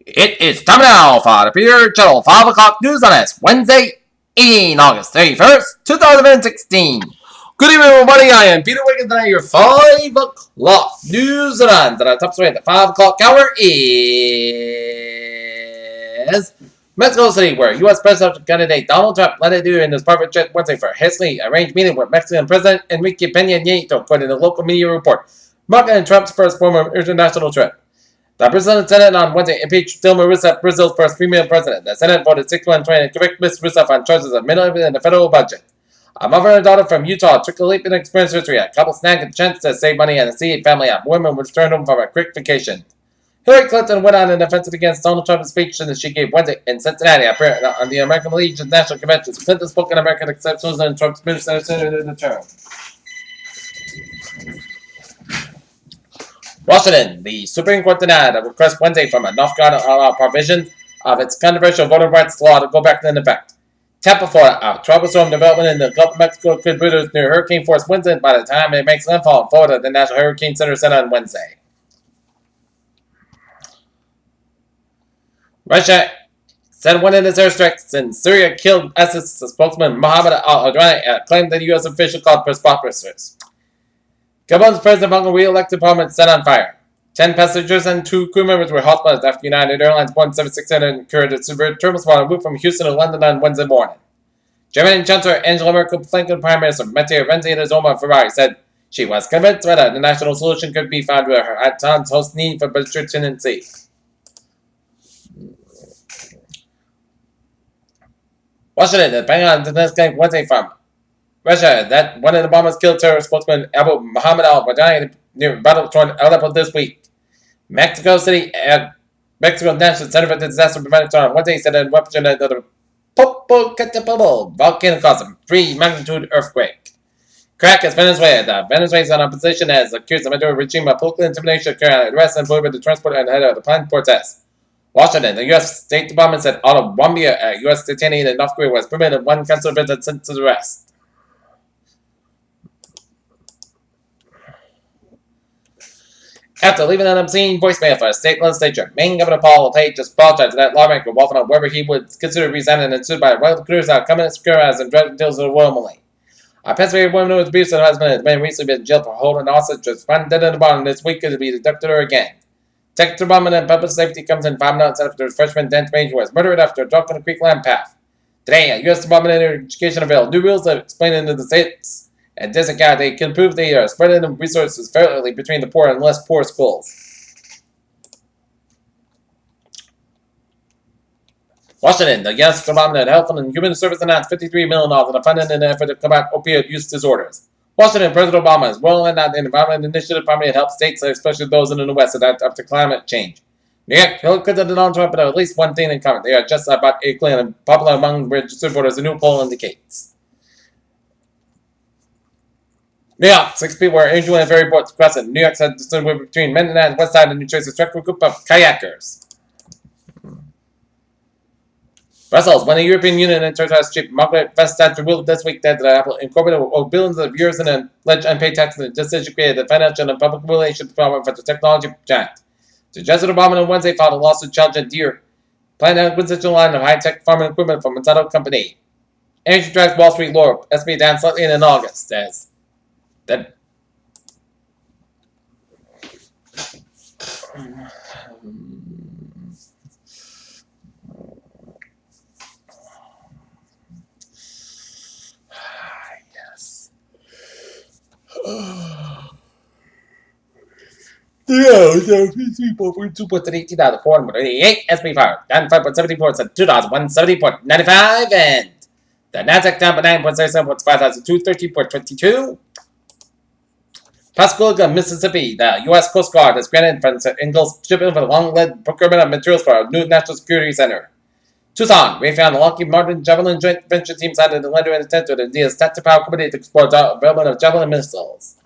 It is time now for the Peter Channel 5 o'clock news on this Wednesday, August 31st, 2016. Good evening, everybody. I am Peter Wiggins, and your 5 o'clock news on the top story at the 5 o'clock hour is Mexico City, where U.S. presidential candidate Donald Trump led it in his private jet Wednesday for a hastily arranged meeting with Mexican President Enrique Peña Nieto, according to the local media report, marking Trump's first formal international trip. The Brazilian Senate on Wednesday impeached Dilma Rousseff, Brazil's first female president. The Senate voted 6-1 to convict Ms. Rousseff on charges of manipulating in the federal budget. A mother and daughter from Utah took a leap in experience history. A couple snagged a chance to save money and see a family of women would return home from a quick vacation. Hillary Clinton went on an offensive against Donald Trump's speech that she gave Wednesday in Cincinnati on the American Legion's national convention. Clinton spoke in American exceptions and Trump's minister in the term. Washington, the Supreme Court denied a request Wednesday from a North Carolina provision of its controversial voting rights law to go back into effect. Tampa, Florida, a troublesome development in the Gulf of Mexico could produce near hurricane force winds by the time it makes landfall in Florida, the National Hurricane Center said on Wednesday. Russia said one of its airstrikes in Syria killed ISIS spokesman Mohammed al-Adrani, claimed that U.S. official called prosperous. Gabon's President Bongo re-elected parliament set on fire. 10 passengers and 2 crew members were hospitalized after United Airlines Boeing 767 incurred a severe turbulence while it moved from Houston to London on Wednesday morning. German Chancellor Angela Merkel, flanking Prime Minister Matteo Renzi and his own Ferrari, said she was convinced that a national solution could be found with her at times host need for budgetary tendency. Washington, the Pentagon denied Wednesday from Russia that one of the bombers killed terrorist spokesman Abu Muhammad al-Badani near battle toward Aleppo this week. Mexico City Mexico's National Center for Disaster Prevention on Wednesday said that weapon of the Popocatépetl volcano caused a 3-magnitude earthquake. Caracas, Venezuela. The Venezuelans in opposition has accused the Maduro regime of political intimidation, carrying arrest and prohibited the transport ahead of the planned protest. Washington, the U.S. State Department said Otto Warmbier, a U.S. detainee in North Korea, was permitted one consular visit since his arrest. After leaving an obscene voicemail for a state legislature, Maine Governor Paul LePage just apologized to that lawmaker, Walter, whether he would consider resigning and sued by a royal cruise out coming as and drug deals with the royal money. A Pennsylvania woman who was abused her husband has been recently been in jail for holding hostage. Responded in the bottom this week could be deducted her again. Texas Department and Public Safety comes in 5 minutes after the freshman dance major was murdered after a drunk on the Creek Land path. Today, a U.S. Department of Education unveiled new rules that explain to the states and disregard they can prove they are spreading the resources fairly between the poor and less poor schools. Washington, the U.S. Department of Health and Human Services announced $53 million in funding in an effort to combat opioid use disorders. Washington, President Obama is rolling out the Environment Initiative Program to help states, especially those in the West, adapt up to climate change. New York, Hillary Clinton and Donald Trump have at least one thing in common. They are just about equally popular among registered voters, a new poll indicates. New York, 6 people were injured when a ferry boat crossed New York had distinguished between Manhattan and West Side and New Jersey struck a group of kayakers. Brussels, when the European Union enters our chief Margaret Vestager ruled this week that Apple incorporated billions of euros in alleged unpaid taxes and decision created the financial and public relations department for the technology giant. The Justice Department on Wednesday filed a lawsuit challenging Deere, planned acquisition line of high-tech farming equipment from Monsanto Company. Energy drives Wall Street lower, S&P down slightly in August, as that yes. Yeah, 2.18,488 SP power, down 5.74 at 2,170.95, and the Nasdaq down by 9.37, 5,213.22. Pascagoula, Mississippi, the U.S. Coast Guard has granted Ingalls shipment for the long-led procurement of materials for a new national security center. Tucson, we found the Lockheed Martin Javelin Joint Venture Team signed a letter of intent with the India's Tactical Power Committee to explore the development of Javelin missiles.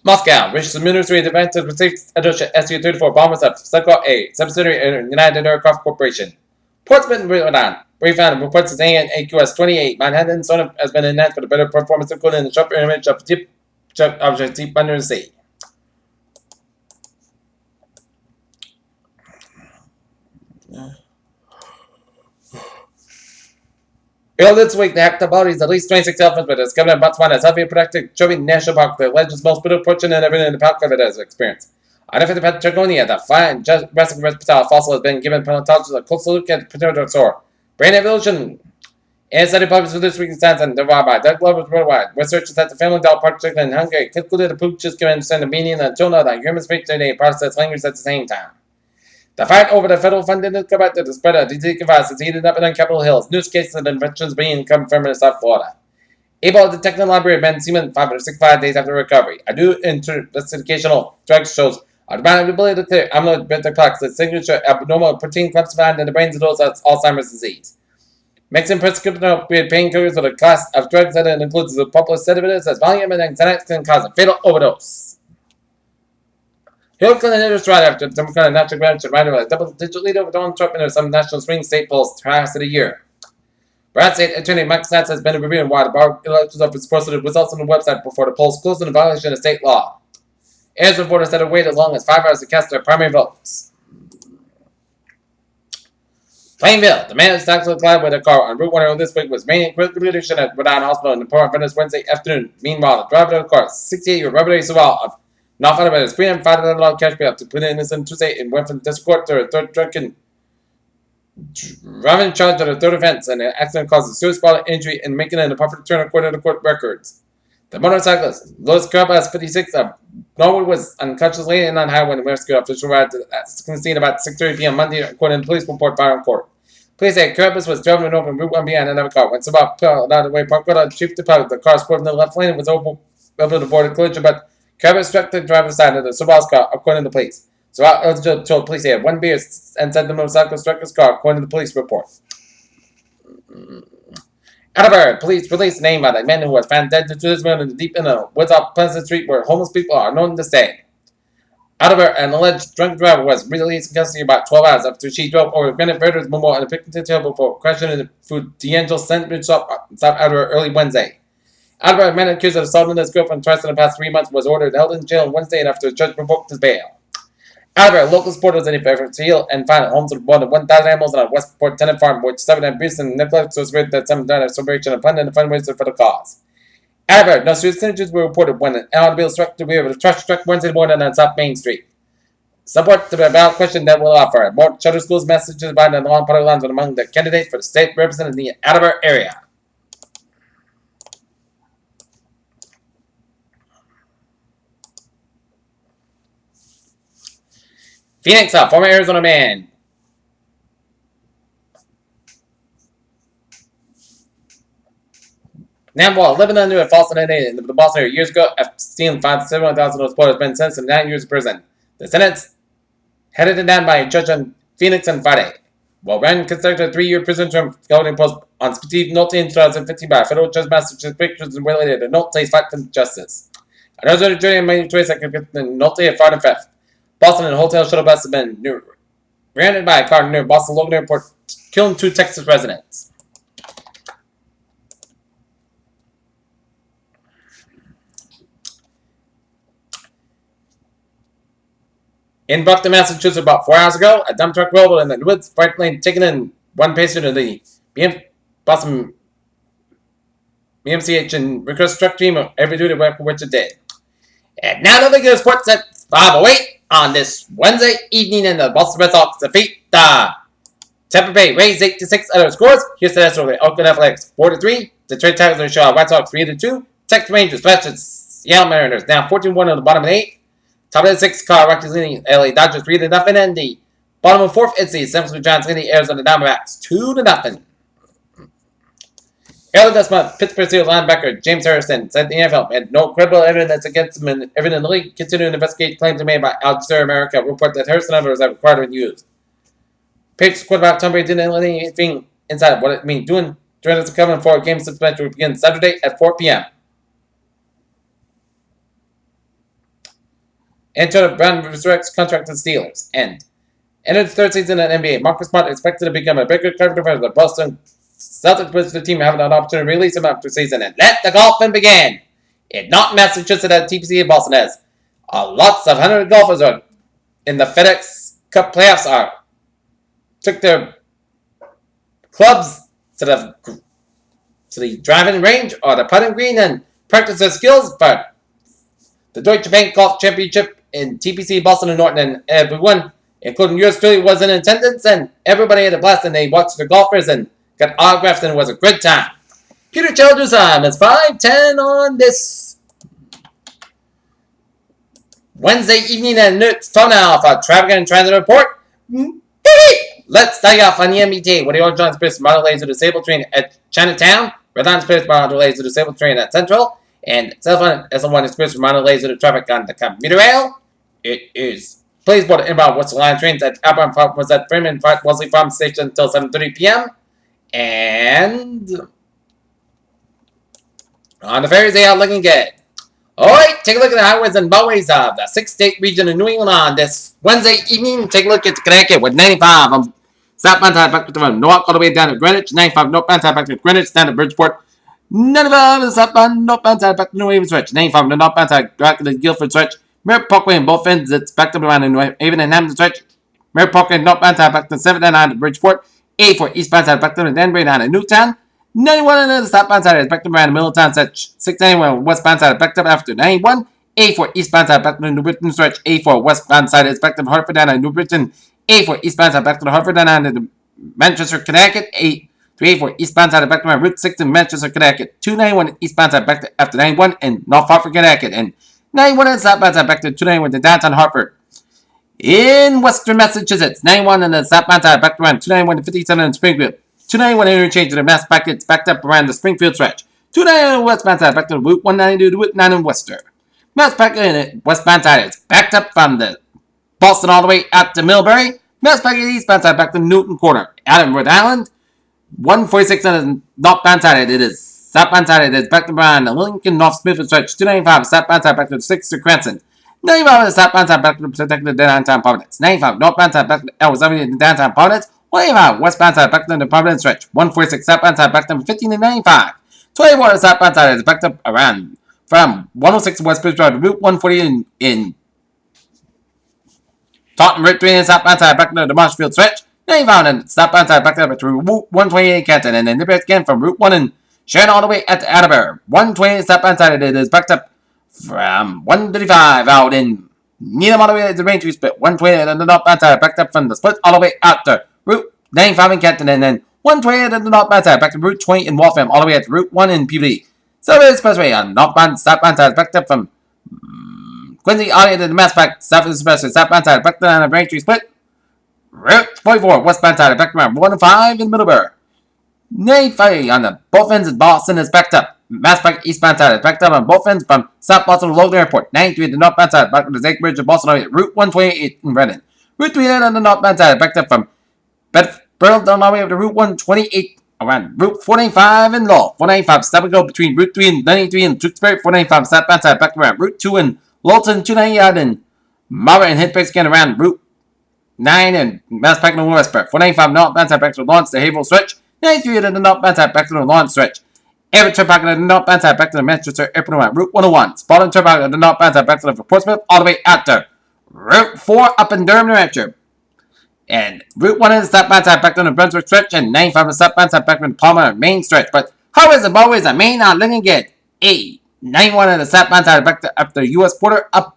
Moscow, British military advances received Su-34 bombers of Sukhoi, a subsidiary of United Aircraft Corporation. Portsmouth, Rhode Island, we found reports of AQS-28 Manhattan Sonar has been enhanced for the better performance, including the sharper image of deep objects deep under the sea. Earlier this week, they hacked the bodies of at least 26 elephants, but as Governor Botswana's heavily protected Chobe National Park, the alleged most brutal portion and everything in the park covered has experienced. Identified the Patagonia, the fine Jurassic reptile fossil has been given paleontologists a closer look at Pterosaur. Brain evolution. And study published for this week in Science and developed by Doug Lovers worldwide. Researchers at the Family Dog Park Chicken in Hungary concluded the pooches can understand the meaning and tone that humans speak today process language at the same time. The fight over the federal funding is coming to the spread of disease virus is heated up in Capitol Hills. News cases of infections being confirmed in South Florida. Ebola detected in the library of Ben Seaman 565 days after recovery. A new investigational drug shows a dramatic ability to clear amyloid beta plaques, a signature abnormal protein clumps found in the brains of those with Alzheimer's disease. Mixing prescription opioid painkillers with a class of drugs that includes the popular sedatives as Valium and Xanax can cause a fatal overdose. Hillary Clinton is right after the Democratic National Convention right away. Double-digit lead over Donald Trump in some national swing state polls past of the year. Brad State Attorney Mike Snatz has been reviewing why the bar elections office posted results on the website before the polls closed in violation of state law. As reporters said it waited as long as 5 hours to cast their primary votes. Plainville, the man who actually collided with a car on Route 1 this week was raining critical condition at Rhode Island Hospital in the Port of Venice Wednesday afternoon. Meanwhile, the driver of the car, 68-year-old Robert Sewell of North Carolina, is freedom $500 cash bail to put in this Tuesday and went from district court to a third drunken driving charge of the third offense, and the accident caused a serious bodily injury and making an improper turn according to court records. The motorcyclist, Louis Carabas, 56, of Norwood, was unconsciously in on highway when the rescue official arrived at the scene about 6:30 p.m. Monday, according to police report filed in court. Police say Carabas was driving an open Route 1 behind another car. When Sabah pulled out of the way, parked out chief department. The car swerved in the left lane and was over to board a collision, but Carabas struck the driver's side of the Sabah's car, according to police. Sabah told police he had one beer and said the motorcycle struck his car, according to the police report. Attleboro police released a name of the man who was found dead to this man in the deep in the woods off Pleasant Street, where homeless people are known to stay. Attleboro, an alleged drunk driver, was released in custody about 12 hours after she drove over Granite Veterans Memorial and a Pickerington Hill before crashing into the D'Angelo Sandwich Shop in South Attleboro early Wednesday. Attleboro, a man accused of assaulting his girlfriend twice in the past 3 months, was ordered held in jail on Wednesday after the judge revoked his bail. Attleboro, local supporters in effort to heal and find homes of more than 1,000 animals on a Westport tenant farm, which suffered abuse and neglect was rated that some died of celebration and funding a fundraiser for the cause. Attleboro, no serious injuries were reported when an automobile struck the rear of a trash truck Wednesday morning on South Main Street. Support to the ballot question that will offer more charter schools messages about the long party lines among the candidates for the state represented in the Attleboro area. Phoenix, a former Arizona man. Namwal, living under a false identity in the Boston area years ago, after stealing $71,000 has been sentenced to 9 years in prison. The sentence headed down by a judge on Phoenix on Friday. While Ryan considered a 3-year prison term imposed on Steve Nolte in 2015 by a federal judge, Massachusetts victims and related to Nolte's fight for justice. Another jury in May 22nd convicted Nolte of fraud and theft. Boston and hotel shuttle bus have been ran by a car near Boston Logan Airport, killing 2 Texas residents. In Brockton, Massachusetts, about 4 hours ago, a dump truck rolled in the woods, right lane, taking in one patient of the Boston BMCH and reconstruct team of every duty work for which it did. And now the regular sports at 5:08 on this Wednesday evening in the Boston Red Sox defeat the Tampa Bay Rays 8-6. Other scores: Houston Astros over Oakland Athletics 4-3. Detroit Tigers over Chicago White Sox 3-2. Texas Rangers versus Seattle Mariners now 14-1 on the bottom of the 8th. Top of the 6th, Colorado Rockies leading LA Dodgers 3-0, and the bottom of 4th, it's the San Francisco Giants leading the Arizona Diamondbacks 2-0. Earlier this month, Pittsburgh Steelers linebacker James Harrison said the NFL had no credible evidence against him, and everyone in the league continuing to investigate claims made by Al Jazeera America report that Harrison and others have required been used. Patriots quarterback Tom Brady didn't let anything inside of what it means doing during this coming 4-game suspension will begin Saturday at 4 p.m. Antonio Brown resurrects contract to the Steelers. And entered the third season in the NBA. Marcus Smart is expected to become a bigger character for the Boston Celtics, with the team having an opportunity to release him after the season. And let the golfing begin. In not Massachusetts at TPC in Boston as lots of 100 golfers are in the FedEx Cup playoffs took their clubs to the to the driving range or the putting green and practice their skills for the Deutsche Bank Golf Championship in TPC Boston and Norton, and everyone, including yours truly, was in attendance, and everybody had a blast, and they watched the golfers and got autographs, and it was a good time. Peter Childers time is 5:10 on this Wednesday evening, and it's time now for Traffic and Transit Report. Let's start off on the MBT with the Orange Line Express model laser disabled train at Chinatown, Red Line Express model laser disabled train at Central, and SL1 Express model laser traffic on the commuter rail. It is please board inbound Western Line trains at outbound was at Freeman Wesley Farm Station until 7:30 p.m. And on the ferries, they are looking good. Alright, take a look at the highways and byways of the 6-state region of New England on this Wednesday evening. Take a look at Connecticut with 95 on southbound side back to Norwalk all the way down to Greenwich, 95 northbound side back to Greenwich, down to Bridgeport, 95 the southbound northbound side back to New Haven stretch, 95 the northbound side back to the Guilford stretch, Merritt Parkway in both ends, it's back to around the New Haven and Hampton stretch, Merritt Parkway northbound side back to 799 to Bridgeport, 84 eastbound side back to the Danbury down to Newtown, 91 on the southbound side is back to around Middletown stretch. 691 westbound side is backed up after 91. 84 eastbound side back to the New Britain stretch. 84 westbound side is back to Hartford down to New Britain. 84 eastbound side back to the Hartford down to Manchester, Connecticut. 384 eastbound side is back to Route 6 in Manchester, Connecticut. 291 eastbound side back to after 91 in North Hartford, Connecticut. And 91 on the southbound side back to 291 to downtown Hartford. In Western Massachusetts, 91 on the southbound side back to around 291 to 57 in Springfield. 291 interchange to the Mass Packets backed up around the Springfield stretch. 291 westbound side back to Route 192 to Route 9 in Worcester. Mass Packet westbound side is backed up from the Boston all the way out to Millbury. Mass Packet eastbound side back to Newton Corner. Out in Rhode Island, 146 on the northbound side. It is southbound side. It is back to around the Lincoln North Smithfield stretch. 295 southbound side back to the 6th to Cranston. 95 on the southbound side back to the protected downtown Providence. 95 northbound side back to Ellis Avenue to downtown Providence. 185 westbound side back to the Providence stretch. 146 southbound side back to 15 and 95. 24 southbound side is backed up around from 106 West Bridge Road to Route 140 in Taunton, Route 3 and southbound side back to the Marshfield stretch. 95 and southbound side back up to Route 128 Canton, and then the again from Route 1 and Sharon all the way at Attleboro. 120 southbound side it is backed up from 135 out in Needham all the way to the Raintree split. 120 and the northbound side backed up from the split all the way out to Route 95 in Canton, and then 120 at the northbound side back to Route 20 in Waltham, all the way at Route 1 in Peabody. Silver Expressway on northbound, southbound side backed up from Quincy all the way to the Mass Pack, South Expressway, southbound side back down the Braintree split. Route 44 westbound side back around 105 in Middleborough. 95 on the both ends of Boston is backed up. Mass Pack eastbound side is backed up on both ends from South Boston to Logan Airport. 93 at the northbound side back to the Zake Bridge of Boston, all the way at Route 128 in Redden. Route 38 on the northbound side backed up from Bedford down all the way up to Route 128 around Route 495 in Lowell. 495 stop and go between Route 3 and 93 in Tewksbury. 495 southbound side back around Route 2 in Lowellton. 290 out in Marlborough and Hillsborough again around Route 9 and Mass Pack and Westborough. 495 northbound side back to Lawrence to Haverhill stretch. 93 at the northbound side back to the Lawrence stretch. Everett Turnpike at the northbound side back to the Manchester Airport around Route 101. Spalding Turnpike at the northbound side back to the Portsmouth all the way out to Route 4 up in Durham, New Hampshire. And Route 1 is southbound side back to the Brunswick stretch, and 95 is southbound side back to the Palmer Main stretch. But highways and byways are Main are looking good. 91 on the southbound side back to up the U.S. border, up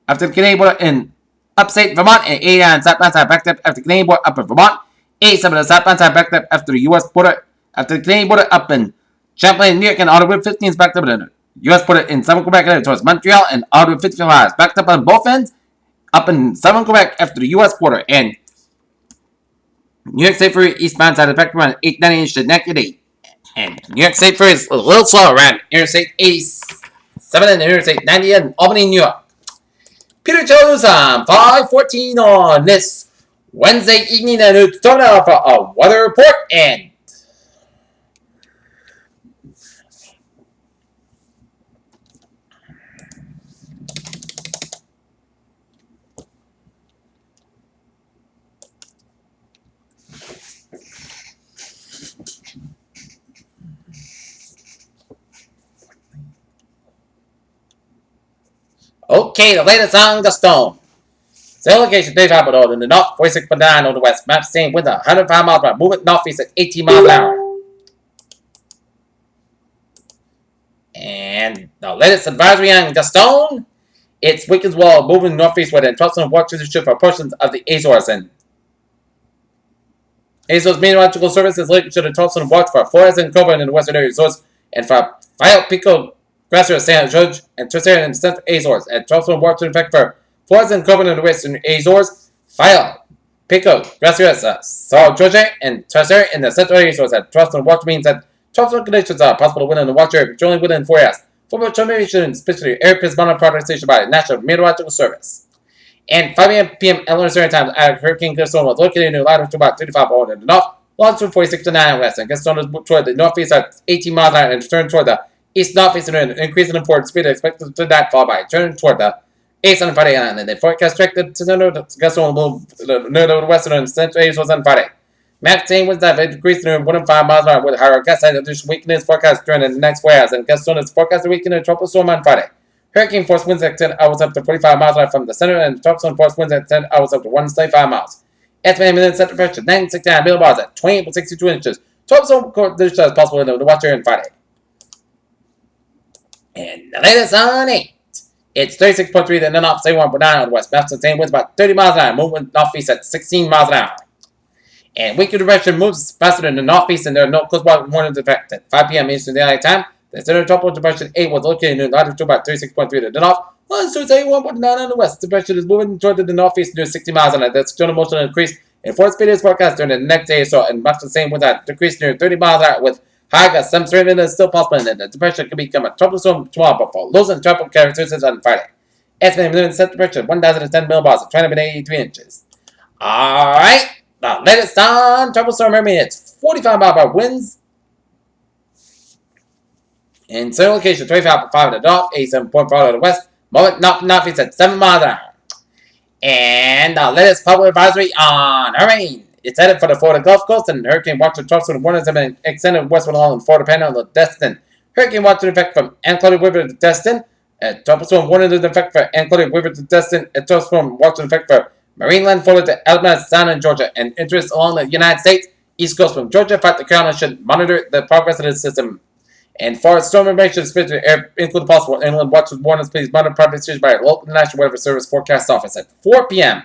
after the Canadian border in upstate Vermont, and 89 on the southbound side back to after the Canadian border up in Vermont. 87 on the southbound side back to after the U.S. border, after the Canadian border up in Champlain, New York, and Ottawa 15 is backed up in the U.S. border in southern Quebec towards Montreal, and Ottawa 55 is backed up on both ends. Up in southern Quebec after the U.S. border, and New York State Ferry eastbound side of back around 890 to Schenectady. And New York State Ferry is a little slow around Interstate 87 and Interstate 90 in Albany, New York. Peter Jones on 5:14 on this Wednesday evening, and it's time now for a weather report. And okay, the latest on the storm. The location Dave Apple in the north, 46.9 on the west. Map same with 105 miles per hour. Movement northeast at 18 miles per hour. The latest advisory on Gaston. It's Wiggins wall moving northeast with a 12 watch to for portions of the Azores, and Azores Meteorological Service is linked to the 12 watch for Flores and Coburn in the western Azores, and for File Pico, Gracias, San Jorge, and Tercera in the central Azores, and 12 watch to effect for Flores and Coburn in the western Azores, File Pico, Gracias, San Jorge, and Tercera in the central Azores, and 12 watch means that 12 conditions are possible to win in the watch area, but only within 4 hours. For determination, especially air plasma product station by the National Meteorological Service. And 5 p.m. Illinois Standard Time, Hurricane Gaston was located in the latitude to about 35 miles in the north, longitude 46 to 9 west, and Gaston is toward the northeast at 18 miles an hour and turn toward the east-northeast and increasing in forward speed expected to that fall by turning toward the east on Friday island. And the forecast directed to the Gaston will move near the western and central Azores on Friday. Maxine was that increased to 105 miles an hour with higher gust and additional weakness forecast during the next 4 hours, and Gaston is forecast to weaken in a tropical storm on Friday. Hurricane force winds at 10 hours up to 45 miles an hour from the center, and tropical force winds at 10 hours up to 175 miles. Estimated minimum center pressure 969 millibars at 28.62 inches. Tropical conditions is possible in the watch area on Friday. And the latest on 8. It's 36.3 to the north, 71.9 on the west. Maps the same winds about 30 miles an hour, moving northeast at 16 miles an hour. And weaker direction moves faster than the northeast, and there are no close water warnings effect at 5 p.m. Eastern Daylight Time. The center of tropical depression 8 was located in the latitude about 36.3 to the north. Longitude 81.9 on the west. The depression is moving toward the northeast near 60 miles an hour. The external motion increase and force speed is forecast during the next day or so, and much the same with that decrease near 30 miles an hour with high gusts. Some strain is still possible, and the depression could become a tropical storm tomorrow before losing tropical characteristics on Friday. Estimated minimum center pressure 1,010 millibars at 283 inches. Alright. The latest on tropical storm Hermine, it's 45 mile per hour winds. In certain locations, 25.5 to the north, 87.4 to the west. Moment northeast at 7 miles an hour. And the latest public advisory on hurricane. It's headed for the Florida Gulf Coast, and hurricane watch and tropical warnings have been extended westward along the Florida Panhandle to Destin. Hurricane watch in effect from Anclote River to Destin. Tropical storm warning in effect for Anclote River to Destin. Tropical storm watch in effect for Marineland, Florida to Alabama, Sound, and Georgia, and interest along the United States East Coast from Georgia. The Carolinas should monitor the progress of this system. And for storm information, especially air include possible inland watches warnings, please monitor property decisions by your local National Weather Service forecast office at 4 p.m.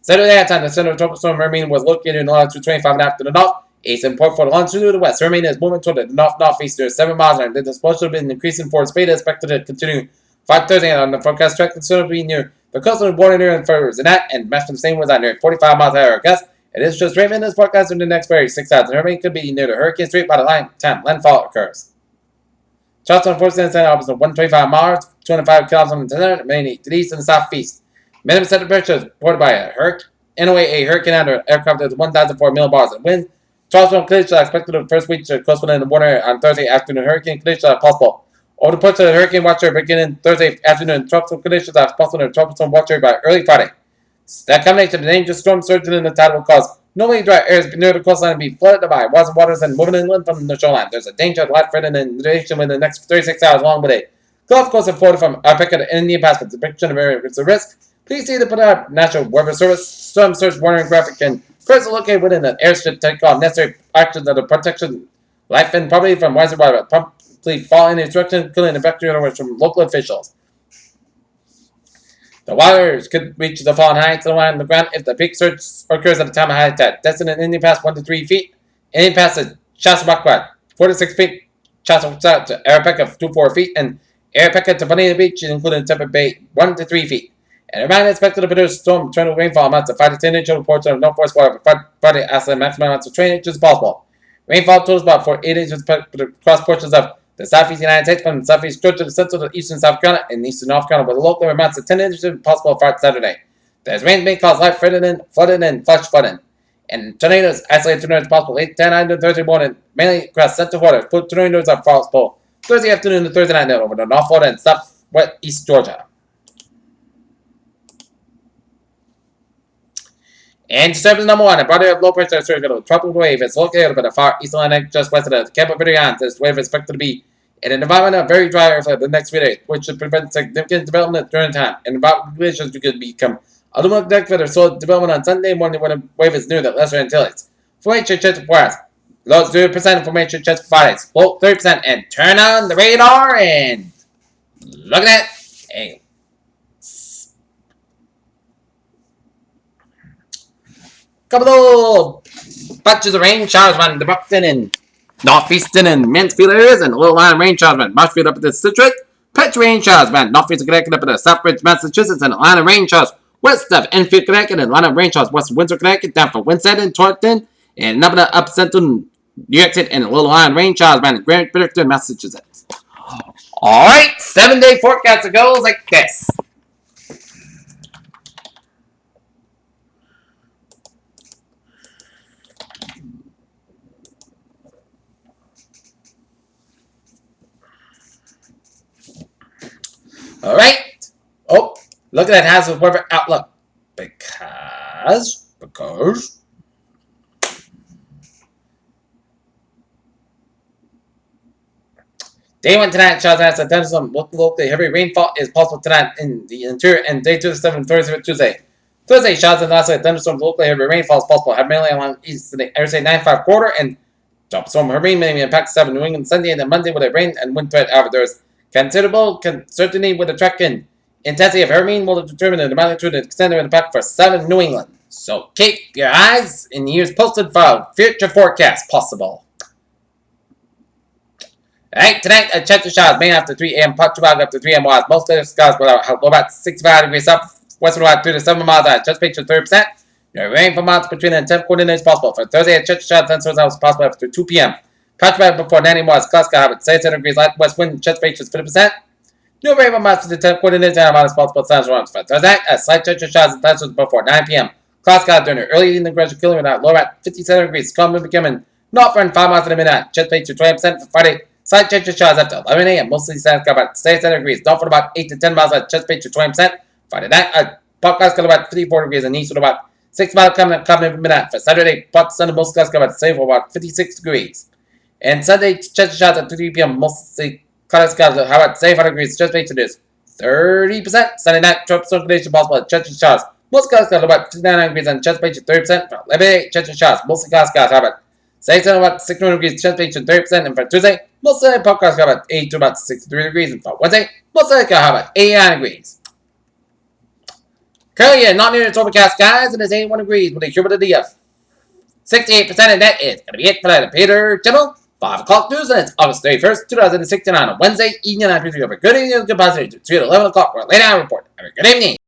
Saturday time, the center of tropical storm Hermine was located in longitude 25.5 to the north, 87.4 to longitude to the west. Hermine is moving toward the north-northeast near 7 miles an hour. The explosion has been increasing forward speed, expected to continue 5:30 on the forecast track. The center will be near the coastal border near and further than that, and matching the same winds on near 45 miles an hour gust. It is just Raymond is forecast in the next 6 hours. The hurricane could be near the hurricane street by the time landfall occurs. Charleston 4 cent opposite 125 miles, 205 kilometers in the center, mainly to the east and the southeast. Minimum center pressure is reported by a hurricane under aircraft is 1,004 millibars of wind. Charleston conditions are expected the first week to coast within the water on Thursday afternoon. Hurricane conditions are possible. Over the ports of the hurricane watch area beginning Thursday afternoon. Tropical conditions are possible in the tropical storm watch area by early Friday. That combination of the dangerous storm surging in the tide will cause normally dry areas near the coastline to be flooded by waters and moving inland from the shoreline. There's a danger of light threatening inundation within the next 36 hours along with a Gulf Coast of Florida from Alpaca to Indian Pass with the depiction of area is a risk. Please see the National Weather Service storm surge warning graphic and person located within an airstrip take all necessary actions of the protection, life and property from widespread promptly following instructions, including evacuation from local officials. The waters could reach the falling heights of the line on the ground if the peak surge occurs at the time of high tide. Destin and Indian Pass 1 to 3 feet. Indian Pass to Chassabaquad 4 to 6 feet. Chassabaquad to Arapaca 2 to 4 feet. And Arapaca to Bonita Beach, including Tampa Bay 1 to 3 feet. And around expected to produce storm tornado rainfall amounts of 5 to 10 inches. Reports of northwest water Friday as the maximum amounts of 20 inches possible. Rainfall totals about 8 inches across portions of the southeast United States from southeast Georgia to central to eastern South Carolina and eastern North Carolina with local amounts of 10 inches possible Friday Saturday. There's rain may cause light flooding, and flash flooding. And tornadoes, isolated tornadoes possible late 10 to Thursday morning, mainly across central waters. Tornadoes are possible Thursday afternoon to Thursday night over the North Florida and southwest Georgia. And disturbance number 1, a body of low pressure circle tropical wave is located over the far eastern Atlantic just west of the Cape Verde Islands. This wave is expected to be in an environment of very dry air for the next few days, which should prevent significant development during time. And environmental conditions could become aluminum deck for the soil development on Sunday morning when the wave is near the Lesser Antilles. Formation chance for us. Low 0% formation chance for Fridays. Low 30% and turn on the radar and Look at that. A couple of patches of rain showers around the Buxton and northeastern and Mansfield areas, and a little line of rain showers around Marshfield up at the Citrus. Patch rain showers around northeast Connecticut up at the Southbridge, Massachusetts, and a line of rain showers west of Enfield, Connecticut, and a line of rain showers west of Windsor, Connecticut, down from Winston and Taunton, and up in the up central New York City, and a little line of rain showers around Grand Bridgeton, Massachusetts. Alright, 7-day forecast goes like this. Alright. Oh, look at that hazard weather outlook. Because day 1 tonight, showers and thunderstorms. Locally heavy rainfall is possible tonight in the interior, and day 2 to 7 Thursday, Tuesday. Thursday, showers and isolated thunderstorms. Locally heavy rainfall is possible. Have mainly along east of the Thursday 9-5 quarter, and drop storm Hermine may impact 7 New England Sunday, and then Monday with a rain and wind threat. However, there's considerable uncertainty with the track and intensity of Hermine will determine the magnitude and extent of impact for 7 New England. So keep your eyes in the years posted for future forecasts possible. Alright, tonight at Chester showers, Maine after 3 a.m., Potchefstroom after 3 a.m. was most of the skies will low about 65 degrees southwest about 2 to 7 miles out. Chesapeake to 30%. The rain for months between the 10 coordinates possible. For Thursday at Chester showers, thunderstorms was possible after 2 p.m. Potchefstroom before 90 miles, Glasgow have 67 degrees west wind, Chesapeake is 50%. No rain for months to the 10 coordinates and about possible thunderstorms. For Thursday at slight Chester showers and thunderstorms before 9 p.m. Glasgow during the early evening gradual killing without low at 57 degrees. Calm becoming north run 5 miles to the midnight. Chesapeake to 20% for Friday. Slight change of showers after 11 a.m. Mostly sun's got about 67 degrees. North for about 8 to 10 miles at Chesapeake to 20%. Friday night at Potcast got about 54 degrees and east with about 6 miles coming from midnight. For Saturday, Pot Sunday, most skies got about 7 for about 56 degrees. And Sunday, Chester showers at 3 p.m. Mostly cloudy skies how about 75 degrees. Chesapeake to this 30%. Sunday night, tropical condition possible at Chester showers. Most skies got about 59 degrees and Chesapeake to 30%. For 11 a.m. Chester showers, mostly cloudy skies how about 6 about 60 degrees, Chesapeake to 30%, and for Tuesday, most of the podcast got about 8 to about 63 degrees, and for Wednesday, most of it got about 89 degrees. Currently, not near the overcast, guys, and it's 81 degrees with a humidity of 68%, and that is going to be it for the Peter Channel 5 o'clock news, and it's August 31st, 2069, on Wednesday evening. I appreciate you have a good evening, good positive, 2 to 11 o'clock for a late hour report. Have a good evening.